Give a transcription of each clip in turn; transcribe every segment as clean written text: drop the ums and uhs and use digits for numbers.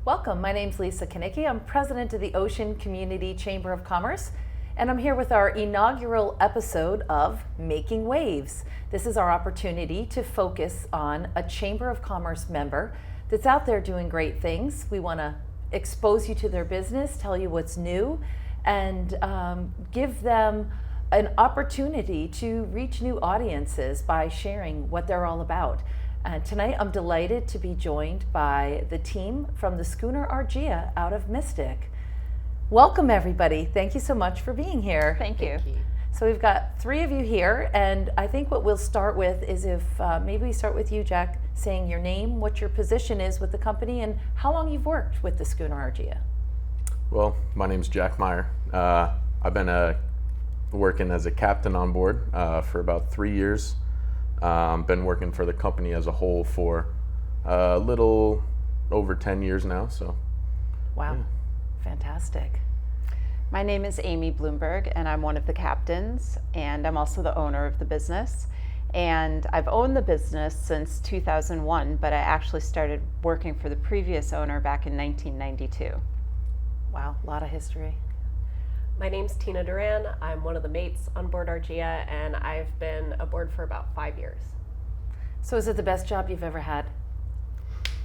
Welcome, my name's Lisa KONICKI. I'm president of the Ocean Community Chamber of Commerce, and I'm here with our inaugural episode of Making Waves. This is our opportunity to focus on a Chamber of Commerce member that's out there doing great things. We want to expose you to their business, tell you what's new, and give them an opportunity to reach new audiences by sharing what they're all about. Tonight I'm delighted to be joined by the team from the SCHOONER ARGIA out of Mystic. Welcome everybody, thank you so much for being here. Thank you. So we've got three of you here, and I think what we'll start with is if maybe we start with you, Jack, saying your name, what your position is with the company, and how long you've worked with the SCHOONER ARGIA. Well, my name's Jack Meyer. I've been working as a captain on board for about 3 years. Been working for the company as a whole for a little over 10 years now. So, wow, yeah. Fantastic. My name is Amy Bloomberg, and I'm one of the captains, and I'm also the owner of the business. And I've owned the business since 2001, but I actually started working for the previous owner back in 1992. Wow, a lot of history. My name's Tina Duran. I'm one of the mates on board ARGIA, and I've been aboard for about 5 years. So is it the best job you've ever had?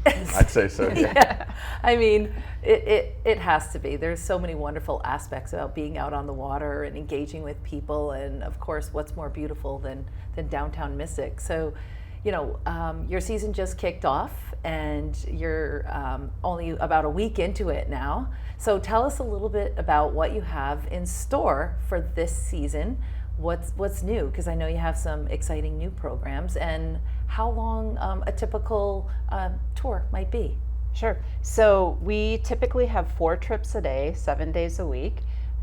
I'd say so, yeah. Yeah. I mean, it has to be. There's so many wonderful aspects about being out on the water and engaging with people, and of course, what's more beautiful than downtown Mystic. So, you know, your season just kicked off, and you're only about a week into it now. So tell us a little bit about what you have in store for this season. What's new? Because I know you have some exciting new programs, and how long a typical tour might be. Sure. So we typically have 4 trips a day, 7 days a week.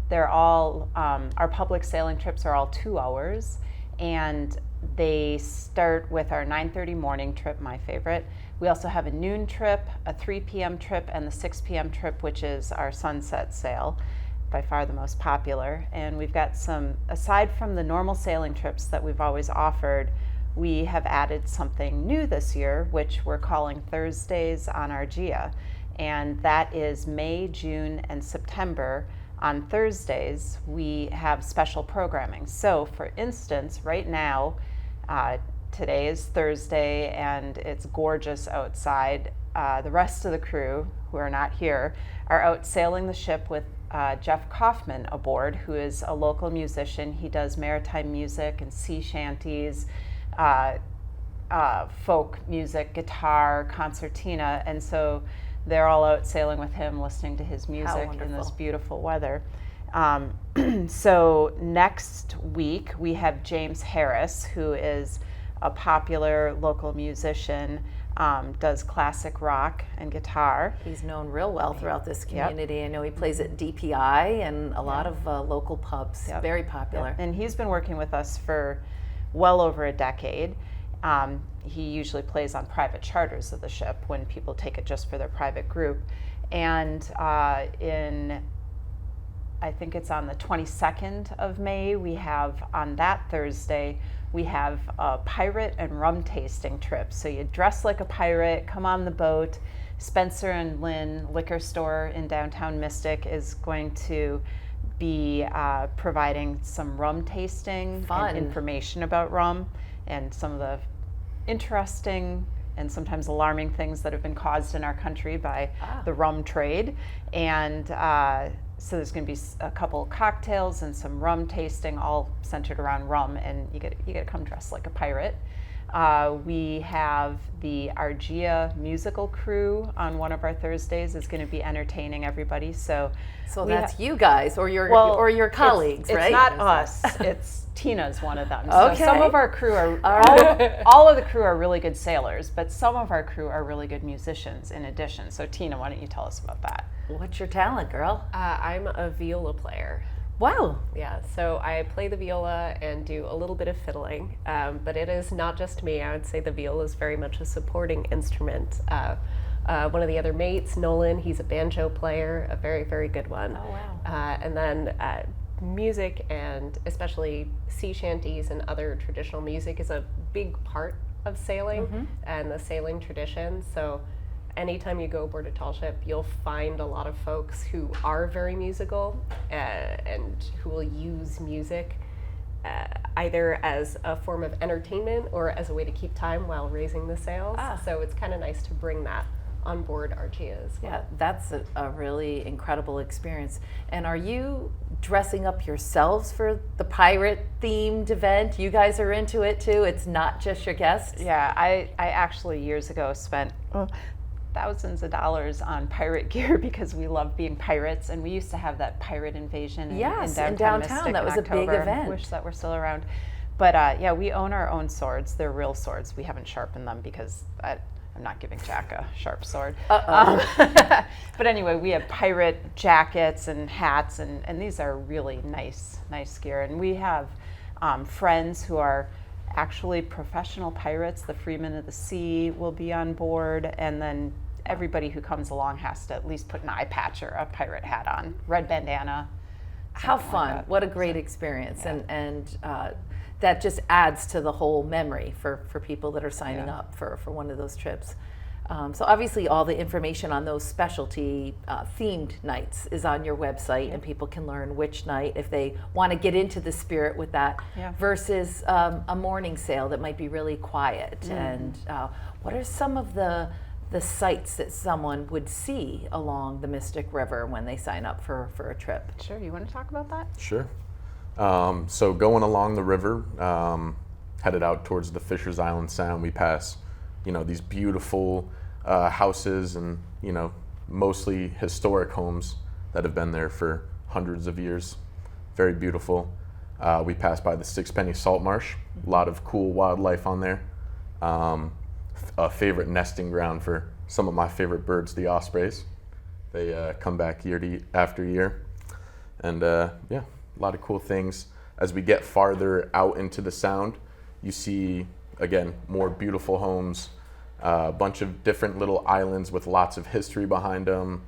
They're all, our public sailing trips are all 2 hours, and they start with our 9:30 morning trip, my favorite. We also have a noon trip, a 3 p.m. trip, and the 6 p.m. trip, which is our sunset sail, by far the most popular. And we've got some, aside from the normal sailing trips that we've always offered, we have added something new this year, which we're calling Thursdays on ARGIA. And that is May, June, and September. On Thursdays, we have special programming. So for instance, right now, today is Thursday and it's gorgeous outside. The rest of the crew, who are not here, are out sailing the ship with Jeff Kaufman aboard, who is a local musician. He does maritime music and sea shanties, folk music, guitar, concertina, and so they're all out sailing with him, listening to his music in this beautiful weather. So next week we have James Harris, who is a popular local musician, does classic rock and guitar. He's known real well throughout this community. Yep. I know he plays at DPI and a lot of local pubs. Yep. Very popular. Yep. And he's been working with us for well over a decade. He usually plays on private charters of the ship when people take it just for their private group. And I think it's on the 22nd of May, we have, on that Thursday, we have a pirate and rum tasting trip. So you dress like a pirate, come on the boat. Spencer and Lynn liquor store in downtown Mystic is going to be providing some rum tasting and information about rum and some of the interesting and sometimes alarming things that have been caused in our country by the rum trade. And so there's going to be a couple cocktails and some rum tasting, all centered around rum, and you get to come dressed like a pirate. We have the ARGIA musical crew on one of our Thursdays is going to be entertaining everybody. So that's you guys or your colleagues, right? It's not us. It's Tina's one of them. Okay. So some of our crew are all of the crew are really good sailors, but some of our crew are really good musicians in addition. So Tina, why don't you tell us about that? What's your talent, girl? I'm a viola player. Wow. Yeah, so I play the viola and do a little bit of fiddling, but it is not just me. I would say the viola is very much a supporting instrument. One of the other mates, Nolan, he's a banjo player, a very, very good one. Oh, wow. And then music, and especially sea shanties and other traditional music, is a big part of sailing and the sailing tradition. So anytime you go aboard a tall ship, you'll find a lot of folks who are very musical and who will use music either as a form of entertainment or as a way to keep time while raising the sails. So it's kind of nice to bring that on board ARGIA as well. Yeah, that's a really incredible experience. And are you dressing up yourselves for the pirate themed event? You guys are into it too? It's not just your guests? Yeah, I actually years ago spent thousands of dollars on pirate gear because we love being pirates, and we used to have that pirate invasion Yes, in in downtown. downtown. Mystic That in was a big October. event. Wish that were still around. But yeah, we own our own swords. They're real swords. We haven't sharpened them because I'm not giving Jack a sharp sword. But anyway, we have pirate jackets and hats, and these are really nice gear. And we have friends who are actually professional pirates. The Freemen of the Sea will be on board, and then everybody who comes along has to at least put an eye patch or a pirate hat on, red bandana. How something fun. like that. What a great experience. Yeah. And that just adds to the whole memory for people that are signing Yeah. up for one of those trips. So obviously all the information on those specialty themed nights is on your website, and people can learn which night if they want to get into the spirit with that Yeah. versus a morning sail that might be really quiet. And what are some of the sights that someone would see along the Mystic River when they sign up for a trip? Sure, you want to talk about that? Sure. So going along the river, headed out towards the Fisher's Island Sound, we pass, these beautiful houses and, mostly historic homes that have been there for hundreds of years. Very beautiful. We pass by the Sixpenny Salt Marsh. A lot of cool wildlife on there. A favorite nesting ground for some of my favorite birds, the ospreys. They come back after year. And yeah, a lot of cool things. As we get farther out into the sound, you see, again, more beautiful homes, a bunch of different little islands with lots of history behind them,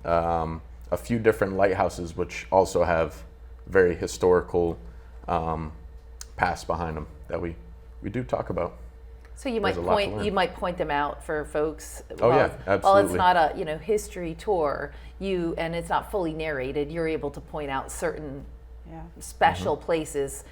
a few different lighthouses which also have very historical past behind them that we do talk about. So you There's might a lot to point learn. you might point them out for folks. Oh, yeah, While it's absolutely. not a history tour, and it's not fully narrated, you're able to point out certain Yeah. special places.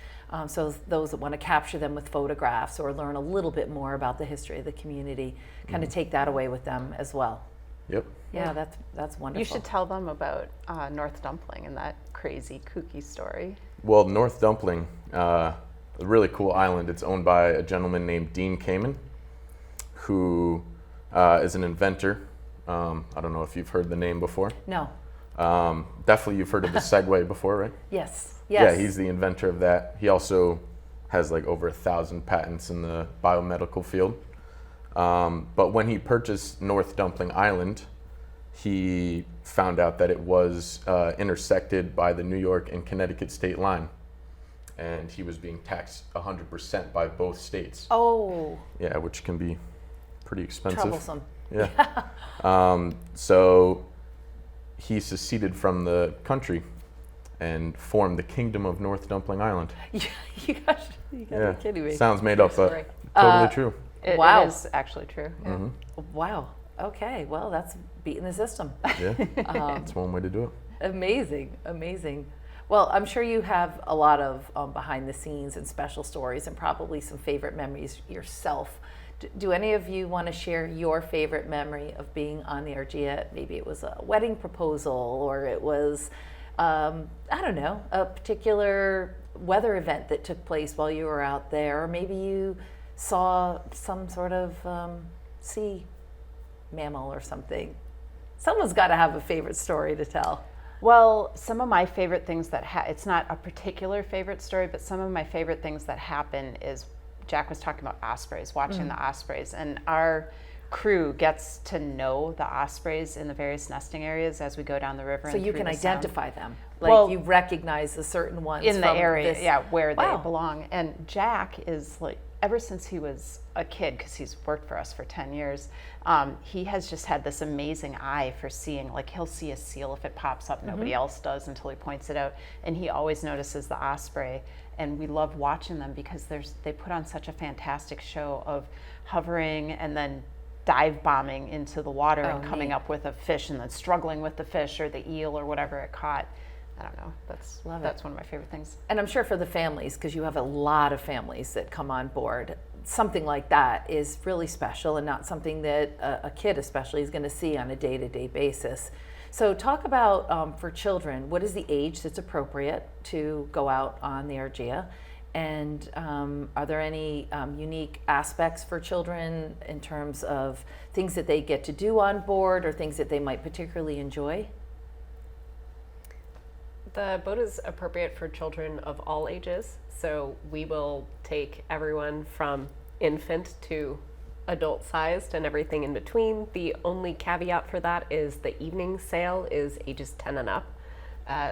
So those that want to capture them with photographs or learn a little bit more about the history of the community, kind of take that away with them as well. Yep. Yeah, that's wonderful. You should tell them about North Dumpling and that crazy kooky story. Well, North Dumpling, a really cool island. It's owned by a gentleman named Dean Kamen, who is an inventor. I don't know if you've heard the name before. No. Definitely you've heard of the Segway before, right? Yes. Yeah, he's the inventor of that. He also has like over 1,000 patents in the biomedical field. But when he purchased North Dumpling Island, he found out that it was intersected by the New York and Connecticut state line. And he was being taxed 100% by both states. Oh, Yeah, which can be pretty expensive. troublesome. Yeah. So he seceded from the country and formed the Kingdom of North Dumpling Island. You gotta Yeah. be kidding me. Sounds made up, but story. totally true. Wow. It is actually true. Yeah. Wow. Okay. Well, that's beating the system. Yeah, that's one way to do it. Amazing. Well, I'm sure you have a lot of behind the scenes and special stories and probably some favorite memories yourself. Do any of you want to share your favorite memory of being on the ARGIA? Maybe it was a wedding proposal, or it was, I don't know, a particular weather event that took place while you were out there, or maybe you saw some sort of sea mammal or something. Someone's got to have a favorite story to tell. Well, some of my favorite things that it's not a particular favorite story, but some of my favorite things that happen is Jack was talking about ospreys, watching the ospreys, and our crew gets to know the ospreys in the various nesting areas as we go down the river. So and you through can the sound. identify them. Like Well, you recognize the certain ones in the from area, this- yeah, where Wow. they belong. And Jack is like, ever since he was a kid, because he's worked for us for 10 years, he has just had this amazing eye for seeing, like he'll see a seal if it pops up, nobody else does until he points it out. And he always notices the osprey. And we love watching them because they put on such a fantastic show of hovering and then dive bombing into the water Oh, and coming neat. up with a fish and then struggling with the fish or the eel or whatever it caught. I don't know. That's Love it. that's one of my favorite things. And I'm sure for the families, because you have a lot of families that come on board, something like that is really special and not something that a kid especially is going to see on a day-to-day basis. So talk about for children, what is the age that's appropriate to go out on the ARGIA? And are there any unique aspects for children in terms of things that they get to do on board or things that they might particularly enjoy? The boat is appropriate for children of all ages, so we will take everyone from infant to adult sized and everything in between. The only caveat for that is the evening sail is ages 10 and up.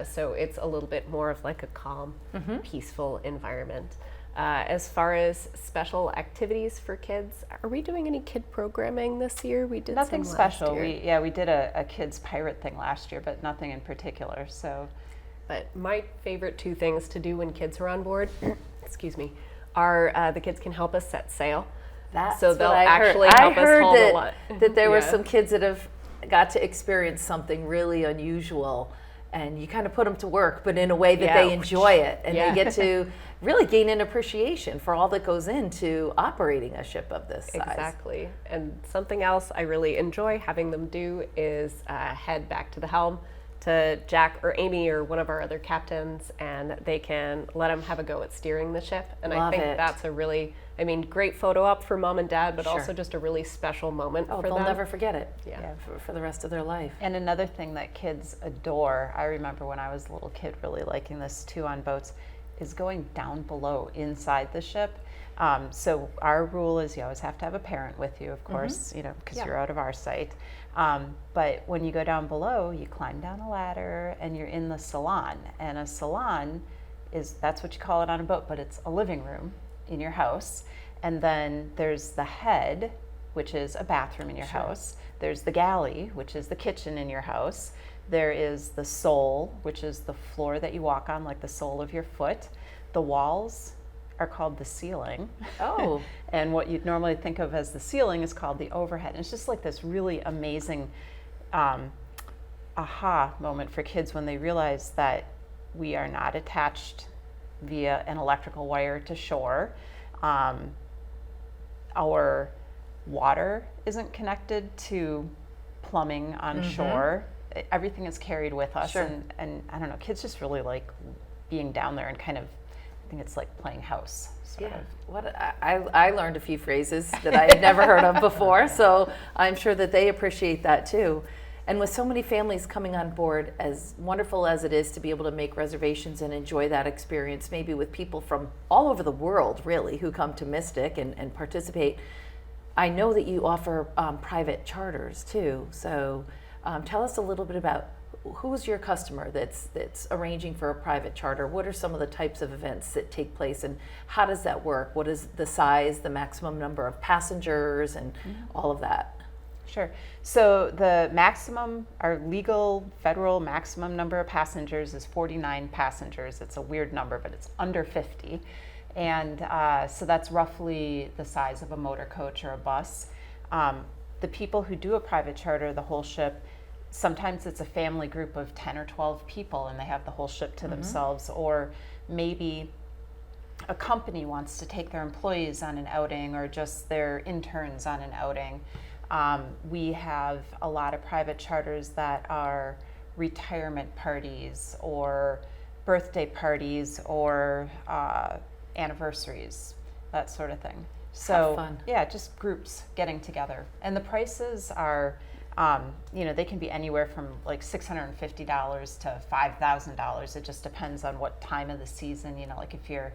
So it's a little bit more of like a calm, peaceful environment. As far as special activities for kids, are we doing any kid programming this year? We did Nothing some last special. year. We did a kids pirate thing last year, but nothing in particular. So But my favorite two things to do when kids are on board, excuse me, are the kids can help us set sail. That's So they'll what I actually heard. help I us heard haul the that, line. that there were Yeah. some kids that have got to experience something really unusual, and you kind of put them to work, but in a way that Yeah. they enjoy it, and Yeah. they get to really gain an appreciation for all that goes into operating a ship of this size. Exactly. And something else I really enjoy having them do is head back to the helm to Jack or Amy or one of our other captains, and they can let them have a go at steering the ship. And I Love think it. that's a really, great photo op for mom and dad, but Sure. also just a really special moment Oh, for they'll them. never forget it. Yeah. For the rest of their life. And another thing that kids adore, I remember when I was a little kid really liking this too on boats, is going down below inside the ship. So our rule is you always have to have a parent with you, of course, because Yeah. you're out of our sight. But when you go down below, you climb down a ladder and you're in the salon. And a salon that's what you call it on a boat, but it's a living room in your house. And then there's the head, which is a bathroom in your house. There's the galley, which is the kitchen in your house. There is the sole, which is the floor that you walk on, like the sole of your foot. The walls are called the ceiling. Oh. And what you'd normally think of as the ceiling is called the overhead. And it's just like this really amazing aha moment for kids when they realize that we are not attached via an electrical wire to shore. Our water isn't connected to plumbing on shore. Everything is carried with us. Sure. And I don't know, kids just really like being down there and kind of, I think it's like playing house. Sort Yeah, of. I learned a few phrases that I had never heard of before, so I'm sure that they appreciate that too. And with so many families coming on board, as wonderful as it is to be able to make reservations and enjoy that experience, maybe with people from all over the world, really, who come to Mystic and participate, I know that you offer private charters too. So tell us a little bit about who's your customer that's arranging for a private charter? What are some of the types of events that take place, and how does that work? What is the size, the maximum number of passengers, and all of that? Sure. So the maximum, our legal federal maximum number of passengers is 49 passengers. It's a weird number, but it's under 50. And so that's roughly the size of a motor coach or a bus. The people who do a private charter, the whole ship, sometimes it's a family group of 10 or 12 people and they have the whole ship to themselves, or maybe a company wants to take their employees on an outing or just their interns on an outing. We have a lot of private charters that are retirement parties or birthday parties or anniversaries, that sort of thing. So fun. yeah, just groups getting together. And the prices are, they can be anywhere from like $650 to $5,000. It just depends on what time of the season, like if you're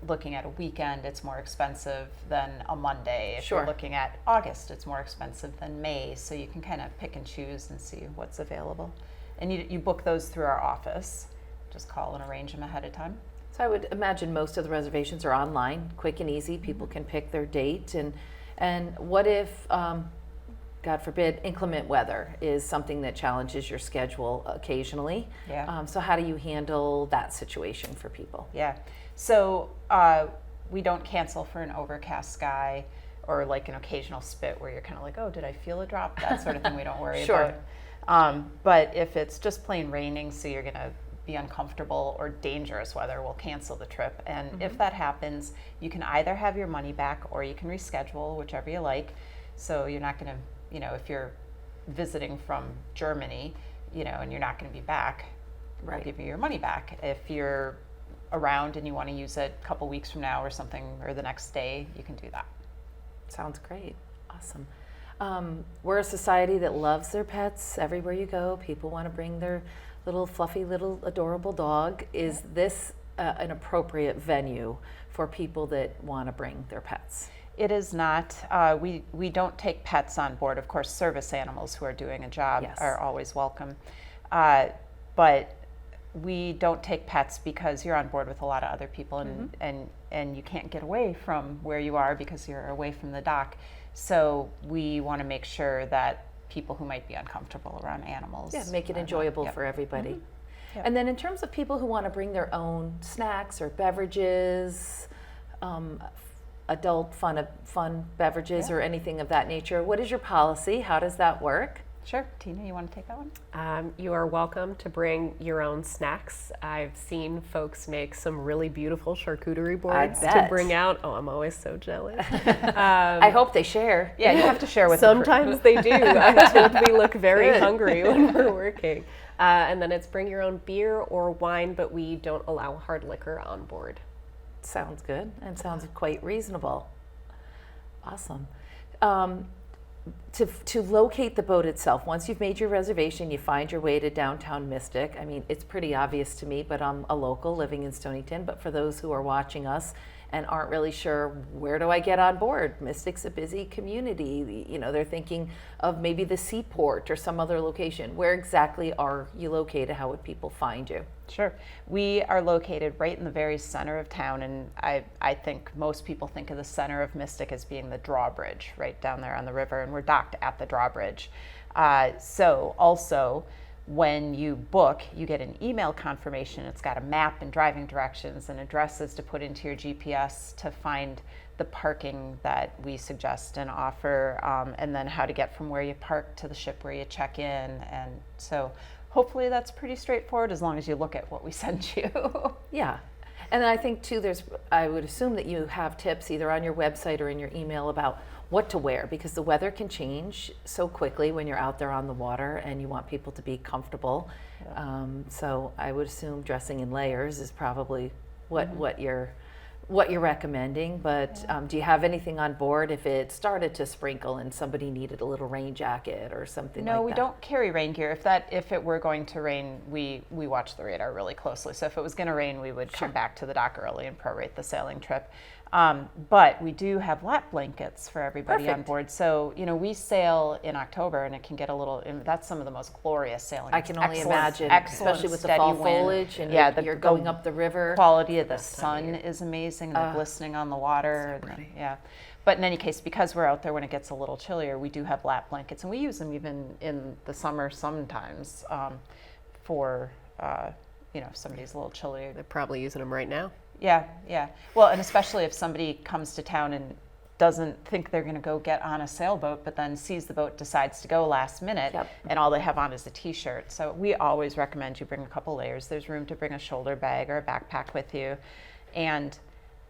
looking at a weekend, it's more expensive than a Monday. If Sure. you're looking at August, it's more expensive than May. So you can kind of pick and choose and see what's available. And you book those through our office. Just call and arrange them ahead of time. So I would imagine most of the reservations are online, quick and easy. People can pick their date. And what if, God forbid, inclement weather is something that challenges your schedule occasionally? Yeah. So how do you handle that situation for people? Yeah. So we don't cancel for an overcast sky or like an occasional spit where you're kind of like, oh, did I feel a drop? That sort of thing we don't worry Sure. about. But if it's just plain raining, so you're going to be uncomfortable, or dangerous weather, we'll cancel the trip. And if that happens, you can either have your money back or you can reschedule, whichever you like. So you're not going to, if you're visiting from Germany, and you're not going to be back, Right. we'll give you your money back. If you're around and you want to use it a couple weeks from now or something, or the next day, you can do that. Sounds great. Awesome. We're a society that loves their pets. Everywhere you go, people want to bring their little fluffy, little adorable dog. Is this an appropriate venue for people that want to bring their pets? It is not. We don't take pets on board. Of course, service animals who are doing a job Yes. are always welcome. But we don't take pets because you're on board with a lot of other people, and you can't get away from where you are because you're away from the dock. So we want to make sure that people who might be uncomfortable around animals, Make it are not- enjoyable Yep. for everybody. Yep. And then in terms of people who want to bring their own snacks or beverages, adult fun beverages or anything of that nature, what is your policy? How does that work? Sure. Tina, you want to take that one? You are welcome to bring your own snacks. I've seen folks make some really beautiful charcuterie boards to bet. bring out. Oh, I'm always so jealous. I hope they share. Yeah, you have to share with the crew. Sometimes they do. I'm told we look very Good. hungry when we're working. And then it's bring your own beer or wine, but we don't allow hard liquor on board. Sounds good and sounds quite reasonable. Awesome. To locate the boat itself, once you've made your reservation, you find your way to downtown Mystic. I mean, it's pretty obvious to me, but I'm a local living in Stonington. But for those who are watching us and aren't really sure, where do I get on board? Mystic's a busy community. They're thinking of maybe the seaport or some other location. Where exactly are you located? How would people find you? Sure. We are located right in the very center of town, and I think most people think of the center of Mystic as being the drawbridge right down there on the river, and we're docked at the drawbridge. So also, when you book, you get an email confirmation. It's got a map and driving directions and addresses to put into your GPS to find the parking that we suggest and offer, and then how to get from where you park to the ship where you check in. And so hopefully that's pretty straightforward as long as you look at what we send you. Yeah. And I think too, I would assume that you have tips either on your website or in your email about what to wear, because the weather can change so quickly when you're out there on the water and you want people to be comfortable. Yeah. So I would assume dressing in layers is probably what you're recommending. But do you have anything on board if it started to sprinkle and somebody needed a little rain jacket or something like that? No, we don't carry rain gear. If it were going to rain, we watch the radar really closely. So if it was going to rain, we would come back to the dock early and prorate the sailing trip. But we do have lap blankets for everybody on Perfect. board. So, we sail in October, and it can get a little, that's some of the most glorious sailing. I can only Excellent- imagine, excellent especially with the steady fall wind. foliage and Yeah, you're going up the river. Quality of the best time of sun year. is amazing, and the glistening on the water. So pretty. Yeah. But in any case, because we're out there when it gets a little chillier, we do have lap blankets, and we use them even in the summer sometimes for, if somebody's a little chillier. They're probably using them right now. Yeah, yeah. Well, and especially if somebody comes to town and doesn't think they're going to go get on a sailboat, but then sees the boat, decides to go last minute, Yep. and all they have on is a t-shirt. So we always recommend you bring a couple layers. There's room to bring a shoulder bag or a backpack with you. And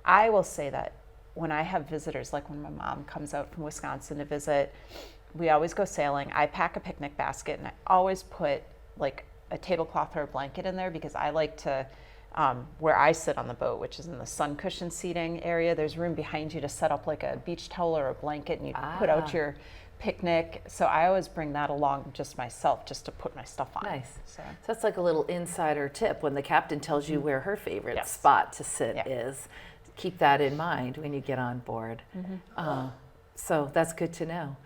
I will say that when I have visitors, like when my mom comes out from Wisconsin to visit, we always go sailing. I pack a picnic basket, and I always put like a tablecloth or a blanket in there, because I like to, where I sit on the boat, which is in the sun cushion seating area, there's room behind you to set up like a beach towel or a blanket, and you put out your picnic. So I always bring that along just myself, just to put my stuff on. Nice. So, So that's like a little insider tip when the captain tells you where her favorite Yes. spot to sit Yeah. is. Keep that in mind when you get on board. So that's good to know.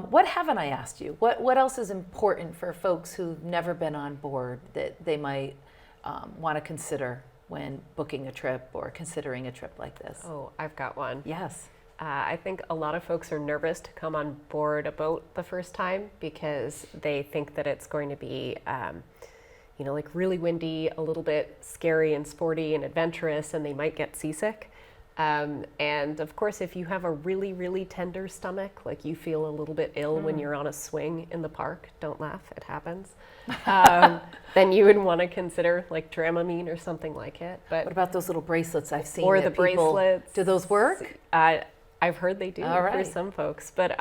What haven't I asked you? What else is important for folks who've never been on board that they might want to consider when booking a trip or considering a trip like this? Oh, I've got one. Yes. I think a lot of folks are nervous to come on board a boat the first time because they think that it's going to be, like really windy, a little bit scary and sporty and adventurous, and they might get seasick. And of course, if you have a really, really tender stomach, like you feel a little bit ill when you're on a swing in the park, don't laugh, it happens, then you would want to consider like Dramamine or something like it. But What about those little bracelets I've seen? or that the people- bracelets. Do those work? I've heard they do All for right. some folks, but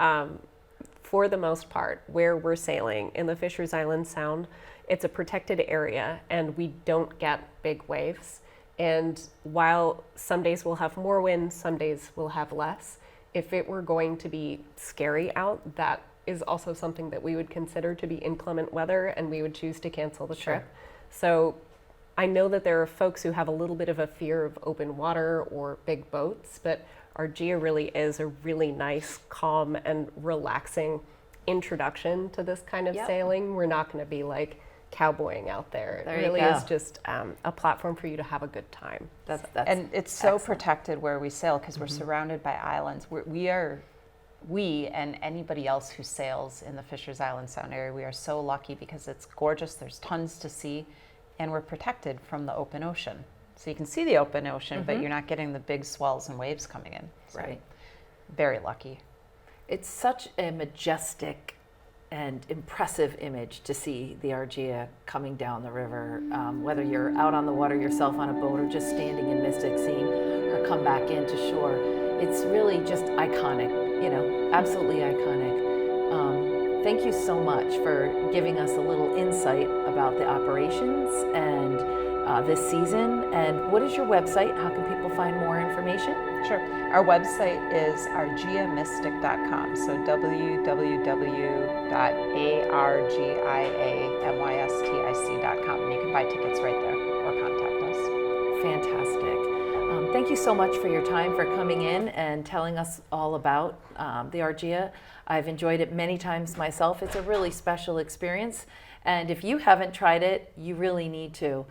for the most part, where we're sailing in the Fisher's Island Sound, it's a protected area and we don't get big waves. And while some days we'll have more wind, some days we'll have less, if it were going to be scary out, that is also something that we would consider to be inclement weather and we would choose to cancel the Sure. trip. So I know that there are folks who have a little bit of a fear of open water or big boats, but ARGIA really is a really nice, calm, and relaxing introduction to this kind of Yep. sailing. We're not going to be like cowboying out there. There It you really go. is just a platform for you to have a good time. That's And it's so excellent. protected where we sail because we're surrounded by islands. We and anybody else who sails in the Fisher's Island Sound area, we are so lucky because it's gorgeous. There's tons to see, and we're protected from the open ocean. So you can see the open ocean, but you're not getting the big swells and waves coming in. So Right. Very lucky. It's such a majestic and impressive image to see the ARGIA coming down the river, whether you're out on the water yourself on a boat or just standing in Mystic seeing her come back into shore. It's really just iconic, absolutely iconic. Thank you so much for giving us a little insight about the operations and this season. And what is your website? How can people find more information? Sure. Our website is argiamystic.com. So www.argiamystic.com. And you can buy tickets right there or contact us. Fantastic. Thank you so much for your time, for coming in and telling us all about the ARGIA. I've enjoyed it many times myself. It's a really special experience. And if you haven't tried it, you really need to.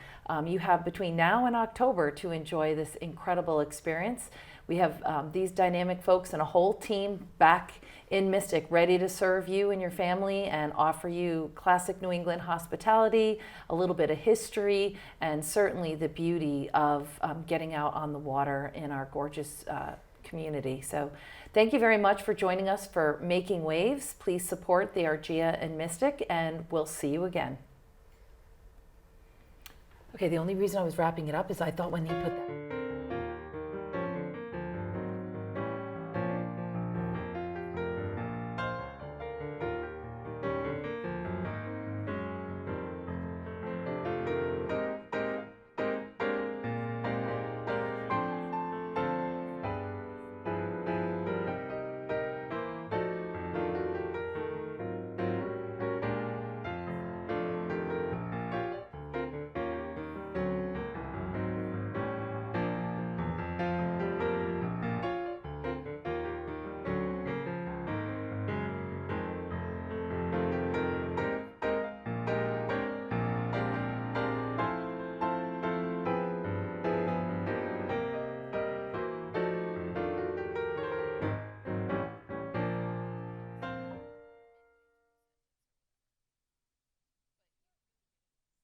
You have between now and October to enjoy this incredible experience. We have these dynamic folks and a whole team back in Mystic ready to serve you and your family and offer you classic New England hospitality, a little bit of history, and certainly the beauty of getting out on the water in our gorgeous community. So thank you very much for joining us for Making Waves. Please support the ARGIA in Mystic, and we'll see you again. Okay, the only reason I was wrapping it up is I thought when he put that...